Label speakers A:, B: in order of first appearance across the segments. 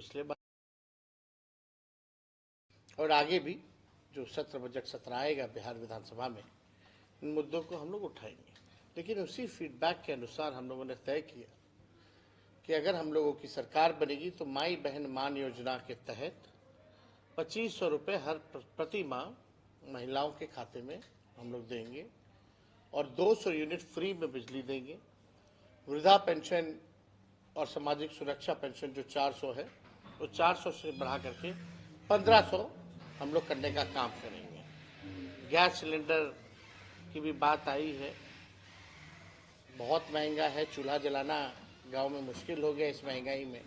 A: पिछले बार और आगे भी जो बजट सत्र आएगा बिहार विधानसभा में, इन मुद्दों को हम लोग उठाएंगे। लेकिन उसी फीडबैक के अनुसार हम लोगों ने तय किया कि अगर हम लोगों की सरकार बनेगी तो माई बहन मान योजना के तहत 2500 रुपये हर प्रति माह महिलाओं के खाते में हम लोग देंगे और 200 यूनिट फ्री में बिजली देंगे। वृद्धा पेंशन और सामाजिक सुरक्षा पेंशन जो 400 है वो 400 से बढ़ा करके 1500 हम लोग करने का काम करेंगे। गैस सिलेंडर की भी बात आई है, बहुत महंगा है, चूल्हा जलाना गांव में मुश्किल हो गया इस महंगाई में,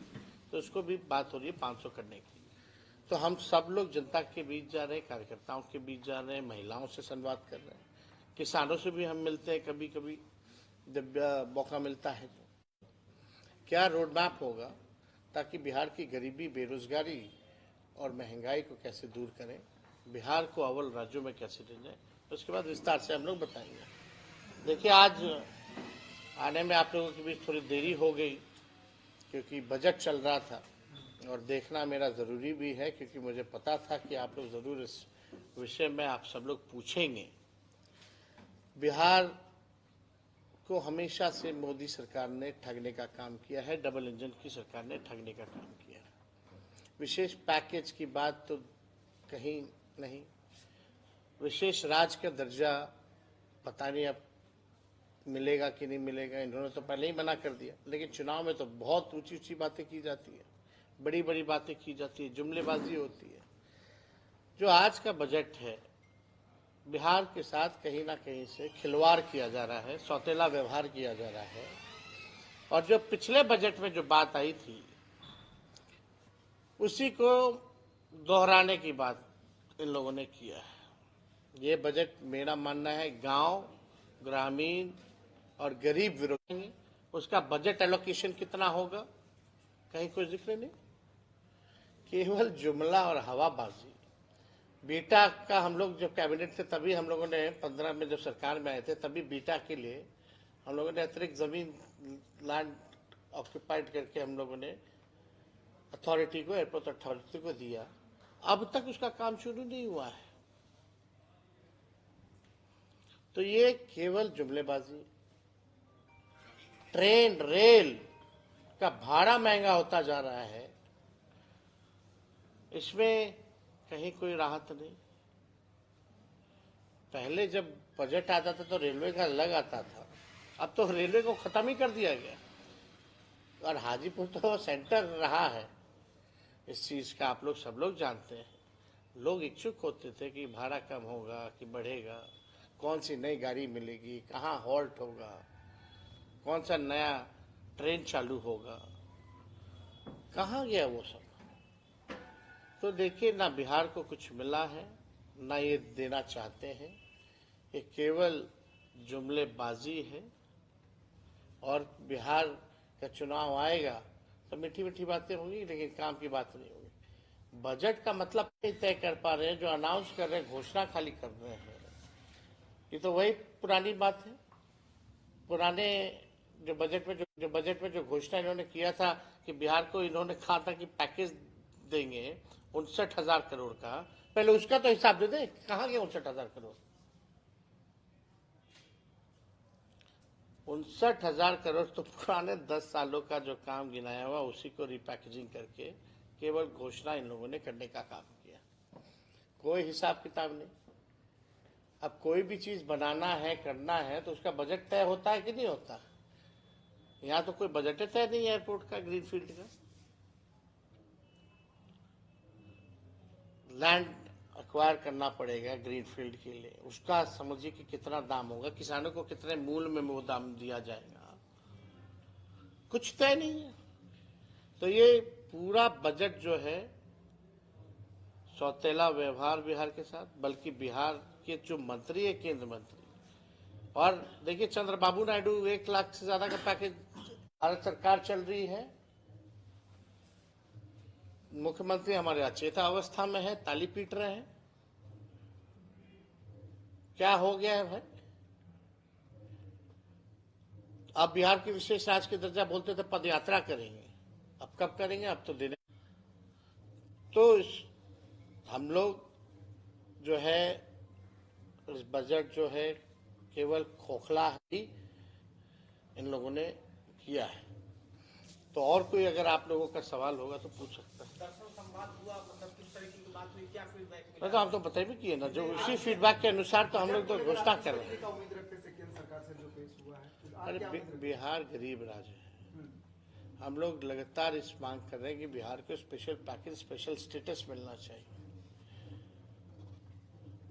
A: तो उसको भी बात हो रही है 500 करने की। तो हम सब लोग जनता के बीच जा रहे हैं, कार्यकर्ताओं के बीच जा रहे हैं, महिलाओं से संवाद कर रहे हैं, किसानों से भी हम मिलते हैं कभी कभी जब मौका मिलता है। क्या रोड मैप होगा ताकि बिहार की गरीबी, बेरोजगारी और महंगाई को कैसे दूर करें, बिहार को अव्वल राज्यों में कैसे ले जाए, उसके बाद विस्तार से हम लोग बताएंगे। देखिए, आज आने में आप लोगों के बीच थोड़ी देरी हो गई क्योंकि बजट चल रहा था और देखना मेरा ज़रूरी भी है क्योंकि मुझे पता था कि आप लोग ज़रूर इस विषय में आप सब लोग पूछेंगे। बिहार को हमेशा से मोदी सरकार ने ठगने का काम किया है, डबल इंजन की सरकार ने ठगने का काम किया है। विशेष पैकेज की बात तो कहीं नहीं, विशेष राज्य का दर्जा पता नहीं अब मिलेगा कि नहीं मिलेगा, इन्होंने तो पहले ही मना कर दिया। लेकिन चुनाव में तो बहुत ऊंची ऊंची बातें की जाती है, बड़ी बड़ी बातें की जाती है, जुमलेबाजी होती है। जो आज का बजट है, बिहार के साथ कहीं ना कहीं से खिलवाड़ किया जा रहा है, सौतेला व्यवहार किया जा रहा है। और जो पिछले बजट में जो बात आई थी उसी को दोहराने की बात इन लोगों ने किया है। ये बजट मेरा मानना है गांव, ग्रामीण और गरीब विरोधी। उसका बजट एलोकेशन कितना होगा कहीं कोई जिक्र नहीं, केवल जुमला और हवाबाजी। बीटा का हम लोग जब कैबिनेट थे तभी हम लोगों ने 15 में जब सरकार में आए थे तभी बीटा के लिए हम लोगों ने अतिरिक्त जमीन लैंड ऑक्यूपाइड करके हम लोगों ने अथॉरिटी को, एयरपोर्ट अथॉरिटी को दिया। अब तक उसका काम शुरू नहीं हुआ है। तो ये केवल जुमलेबाजी। ट्रेन रेल का भाड़ा महंगा होता जा रहा है, इसमें कहीं कोई राहत नहीं। पहले जब बजट आता था तो रेलवे का अलग आता था, अब तो रेलवे को खत्म ही कर दिया गया। और हाजीपुर तो सेंटर रहा है इस चीज का, आप लोग सब लोग जानते हैं। लोग इच्छुक होते थे कि भाड़ा कम होगा कि बढ़ेगा, कौन सी नई गाड़ी मिलेगी, कहाँ हॉल्ट होगा, कौन सा नया ट्रेन चालू होगा, कहाँ गया वो सब। तो देखिए, ना बिहार को कुछ मिला है, ना ये देना चाहते हैं। ये केवल जुमलेबाजी है। और बिहार का चुनाव आएगा तो मीठी मीठी बातें होंगी लेकिन काम की बात नहीं होगी। बजट का मतलब नहीं तय कर पा रहे हैं, जो अनाउंस कर रहे हैं, घोषणा खाली कर रहे हैं। ये तो वही पुरानी बात है। पुराने जो बजट में जो घोषणा इन्होंने किया था कि बिहार को इन्होंने कहा था कि पैकेज देंगे 59,000 करोड़ का, पहले उसका तो हिसाब दे दे, कहाँ गया 59,000 करोड़। 59,000 करोड़ तो पुराने 10 सालों का जो काम गिनाया हुआ उसी को रिपैकेजिंग करके केवल घोषणा इन लोगों ने करने का काम किया, कोई हिसाब किताब नहीं। अब कोई भी चीज बनाना है, करना है, तो उसका बजट तय होता है कि नहीं होता। यहाँ तो कोई बजट तय नहीं है एयरपोर्ट का, ग्रीनफील्ड का। लैंड अक्वायर करना पड़ेगा ग्रीनफील्ड के लिए, उसका समझिए कि कितना दाम होगा, किसानों को कितने मूल्य में वो दाम दिया जाएगा, कुछ तय नहीं है। तो ये पूरा बजट जो है सौतेला व्यवहार बिहार के साथ, बल्कि बिहार के जो मंत्री है, केंद्र मंत्री, और देखिए चंद्रबाबू नायडू 1 लाख से ज्यादा का पैकेज भारत सरकार चल रही है। मुख्यमंत्री हमारे अचेता अवस्था में है, ताली पीट रहे हैं। क्या हो गया है भाई। अब बिहार की विशेष राज्य के दर्जा बोलते थे पदयात्रा करेंगे, अब कब करेंगे, अब तो देने। तो हम लोग जो है इस बजट जो है केवल खोखला ही इन लोगों ने किया है। तो और कोई अगर आप लोगों का सवाल होगा तो पूछ सकता है।
B: दर्शन संवाद हुआ, मतलब किस तरीके की बात हुई, क्या फीडबैक मिला?
A: तो आप तो पता भी किए ना, जो उसी फीडबैक के अनुसार तो हम लोग तो घोषणा कर रहे हैं।
C: उम्मीद रखते थे केंद्र सरकार से जो पेश हुआ है,
A: अरे बिहार गरीब राज्य है, हम लोग लगातार इस मांग कर रहे हैं कि बिहार को स्पेशल पैकेज, स्पेशल स्टेटस मिलना चाहिए।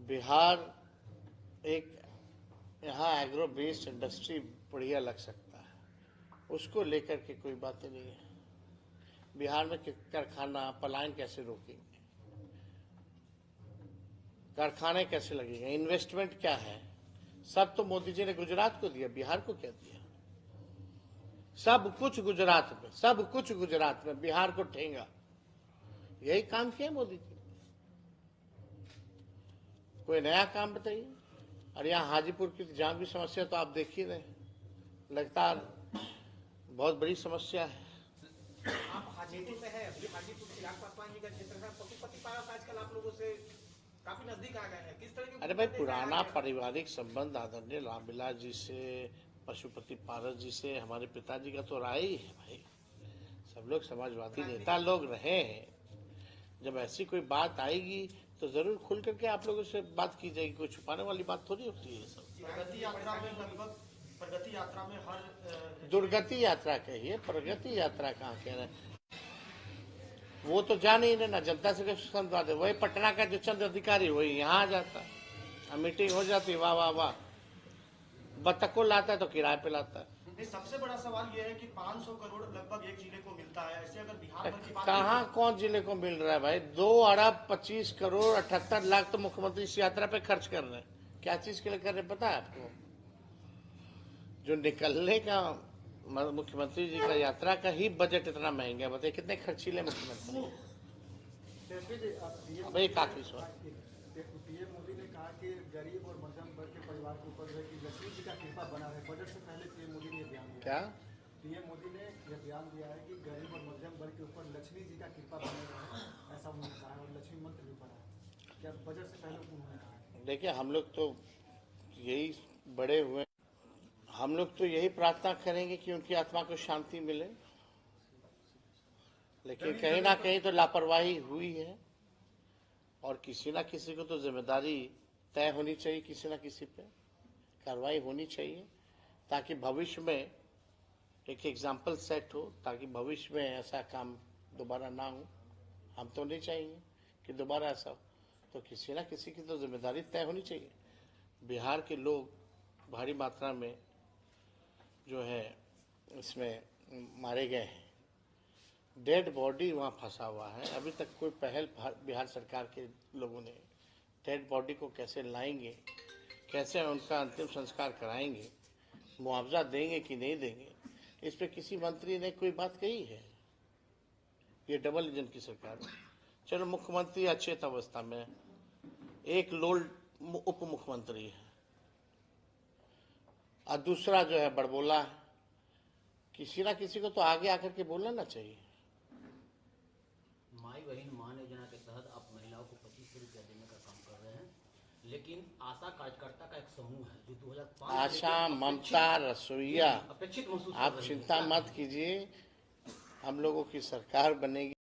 A: बिहार एक यहाँ एग्रो बेस्ड इंडस्ट्री बढ़िया लग सकता है, उसको लेकर के कोई बातें नहीं है। बिहार में कारखाना पलायन कैसे रोकेंगे, कारखाने कैसे लगेंगे, इन्वेस्टमेंट क्या है, सब तो मोदी जी ने गुजरात को दिया, बिहार को क्या दिया? सब कुछ गुजरात में, सब कुछ गुजरात में, बिहार को ठेंगा। यही काम किया मोदी जी। कोई नया काम बताइए। और यहाँ हाजीपुर की जहाँ भी समस्या तो आप देख ही रहे, लगातार बहुत बड़ी समस्या है।
B: आप हाजीपुर में है, हाजीपुर चिराग पासवान जी का क्षेत्र है, पशुपति पारस आजकल आप लोगों से काफी नजदीक आ गए हैं, किस तरह की?
A: अरे भाई, पुराना पारिवारिक संबंध आदरणीय रामविलास जी से, पशुपति पारस जी से, हमारे पिताजी का तो रहा ही है भाई। सब लोग समाजवादी नेता लोग रहे हैं। जब ऐसी कोई बात आएगी तो जरूर खुल करके आप लोगों से बात की जाएगी, कोई छुपाने वाली बात थोड़ी होती है। सब
C: प्रगति यात्रा में लगभग, प्रगति यात्रा में हर
A: दुर्गति यात्रा कहिए, प्रगति यात्रा कहाँ कह रहे हैं? वो तो जा नहीं रहे ना, जनता से कैसे समझाते? वही पटना का जो चंद अधिकारी वही यहाँ आ जाता, मीटिंग हो जाती, वाह वाह वाह, बतख को लाता है तो किराए पे लाता है।
C: सबसे बड़ा सवाल ये है कि 500 करोड़ लगभग एक जिले को मिलता है, ऐसे अगर बिहार भर की बात
A: कहाँ कौन जिले को मिल रहा है भाई? 2 अरब 25 करोड़ 78 लाख तो मुख्यमंत्री इस यात्रा पे खर्च कर रहे हैं। क्या चीज के लिए कर रहे हैं पता है आपको? जो निकलने का मुख्यमंत्री जी का यात्रा का ही बजट इतना महंगा है, बताइए कितने खर्चीले मुख्यमंत्री। अब एक आखिरी सवाल,
C: पीएम मोदी ने कहा कि गरीब और मध्यम वर्ग के परिवार के ऊपर कि लक्ष्मी जी का कृपा बना है। बजट से पहले पीएम मोदी ने बयान दिया।
A: क्या
C: पीएम मोदी ने यह बयान दिया है कि गरीब और मध्यम वर्ग के ऊपर लक्ष्मी जी का कृपा बने रहे, ऐसा उन्होंने कहा है, और लक्ष्मी मंत्र भी पढ़ा है। क्या बजट से पहले उन्होंने कहा?
A: देखिए, हम लोग तो यही बड़े हुए, हम लोग तो यही प्रार्थना करेंगे कि उनकी आत्मा को शांति मिले, लेकिन कहीं ना कहीं तो लापरवाही हुई है, और किसी ना किसी को तो जिम्मेदारी तय होनी चाहिए, किसी ना किसी पे कार्रवाई होनी चाहिए, ताकि भविष्य में एक एग्जाम्पल सेट हो, ताकि भविष्य में ऐसा काम दोबारा ना हो। हम तो नहीं चाहेंगे कि दोबारा ऐसा हो, तो किसी ना किसी की तो जिम्मेदारी तय होनी चाहिए। बिहार के लोग भारी मात्रा में जो है इसमें मारे गए हैं, डेड बॉडी वहाँ फंसा हुआ है। अभी तक कोई पहल बिहार सरकार के लोगों ने डेड बॉडी को कैसे लाएंगे, कैसे उनका अंतिम संस्कार कराएंगे, मुआवजा देंगे कि नहीं देंगे, इस पे किसी मंत्री ने कोई बात कही है? ये डबल इंजन की सरकार है। चलो, मुख्यमंत्री अचेत अवस्था में, एक लोल उप मुख्यमंत्री है और दूसरा जो है बड़बोला है। किसी ना किसी को तो आगे आकर के बोलना ना चाहिए।
D: माई बहन मान योजना के तहत आप महिलाओं को 2500 रुपया देने का काम कर रहे हैं, लेकिन आशा कार्यकर्ता का एक समूह है जो 2005
A: आशा, ममता, रसोईया,
D: अपेक्षित महसूस
A: आप चिंता मत कीजिए, हम लोगों की सरकार बनेगी।